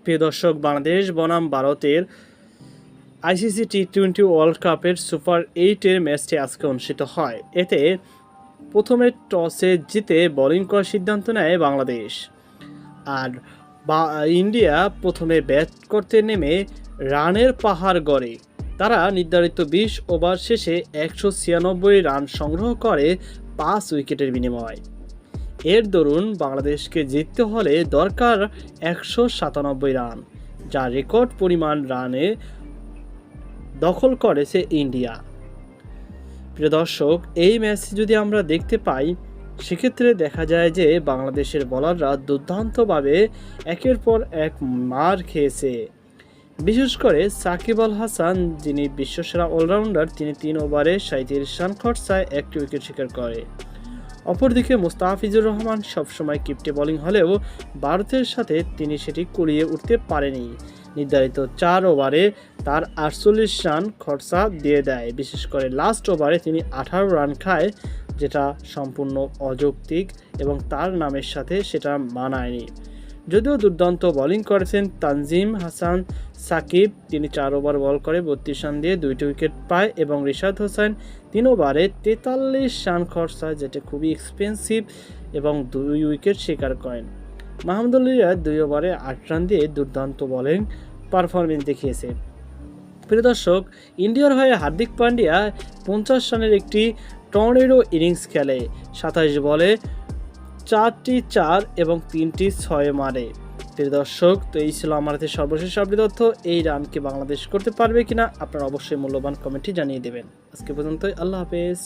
প্রিয় দর্শক, বাংলাদেশ বনাম ভারতের আইসিসি টি-20 ওয়ার্ল্ড কাপের সুপার 8-এর ম্যাচটি আজকে অনুষ্ঠিত হয়। এতে প্রথমে টসে জিতে বোলিং করার সিদ্ধান্ত নেয় বাংলাদেশ। আর ইন্ডিয়া প্রথমে ব্যাট করতে নেমে রানের পাহাড় গড়ে। তারা নির্ধারিত 20 ওভার শেষে 196 রান সংগ্রহ করে 5 উইকেটের বিনিময়ে। এর দরুন বাংলাদেশকে জিততে হলে দরকার 197 রান, যা রেকর্ড পরিমাণ রানে দখল করেছে ইন্ডিয়া। প্রিয় দর্শক, এই ম্যাচ যদি আমরা দেখতে পাই, সেক্ষেত্রে দেখা যায় যে বাংলাদেশের বোলাররা দুর্দান্তভাবে একের পর এক মার খেয়েছে। বিশেষ করে সাকিব আল হাসান, যিনি বিশ্বসেরা অলরাউন্ডার, তিনি 3 ওভারে 37 রান খরচায় 1টি উইকেট শিকার করে। অপরদিকে মুস্তাফিজুর রহমান সবসময় কিপ্টে বোলিং হলেও ভারতের সাথে তিনি সেটি কুলিয়ে উঠতে পারেনি। নির্ধারিত 4 ওভারে তার 48 রান খরচা দিয়ে দেয়। বিশেষ করে লাস্ট ওভারে তিনি 18 রান খায়, যেটা সম্পূর্ণ অযৌক্তিক এবং তার নামের সাথে সেটা মানায়নি। যদিও দুর্দান্ত বোলিং করেছেন তানজিম হাসান সাকিব, তিনি 4 ওভার বল করে 32 রান দিয়ে 2টি উইকেট পায়, এবং রিশাদ হোসেন 3 ওভারে 43 রান খরচায়, যেটা খুবই এক্সপেন্সিভ, এবং 2 উইকেট শিকার করেন। মাহমুদুল্লাহ 2 ওভারে 8 রান দিয়ে দুর্দান্ত বোলিং পারফরমেন্স দেখিয়েছে। প্রিয় দর্শক, ইন্ডিয়ার হয়ে হার্দিক পান্ডিয়া 50 রানের একটি টর্নেডো ইনিংস খেলে। 27 বলে 4টি 4 এবং 3টি 6 মারে। প্রিয় দর্শক, তো এই ছিল আমাদের সর্বশেষ আপডেট তথ্য। এই রানকে বাংলাদেশ করতে পারবে কিনা আপনারা অবশ্যই মূল্যবান কমেন্টে জানিয়ে দেবেন। আজকে পর্যন্তই, আল্লাহ হাফেজ।